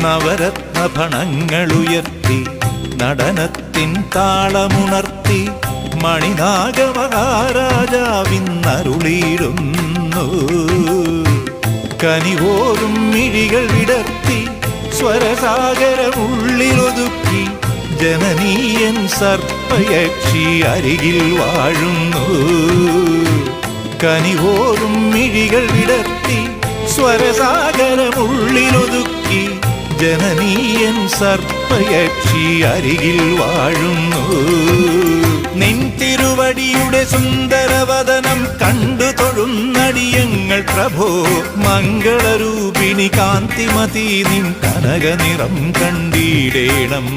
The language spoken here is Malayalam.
നവരത്ന ഫണങ്ങളുയർത്തി നടനത്തിൻ താളമുണർത്തി മണിനാഗമഹാരാജാവിന്നരുളിയിടുന്നു. കനിവോറും മിഴികൾ വിടർത്തി സ്വരസാഗരമുള്ളിലൊതുക്കി ജനനീയൻ സർപ്പയക്ഷി അരികിൽ വാഴുന്നു. കനിവോറും മിഴികൾ വിടർത്തി സ്വരസാഗരമുള്ളിലൊതുക്കി ജനനീയൻ സർപ്പയക്ഷി അരികിൽ വാഴുന്നു. നിൻ തിരുവടിയുടെ സുന്ദരവദനം കണ്ടു തൊഴുന്നടിയങ്ങൾ പ്രഭോ. മംഗളരൂപിണി കാന്തിമതി നിൻ കനക നിറം കണ്ടിടേണം.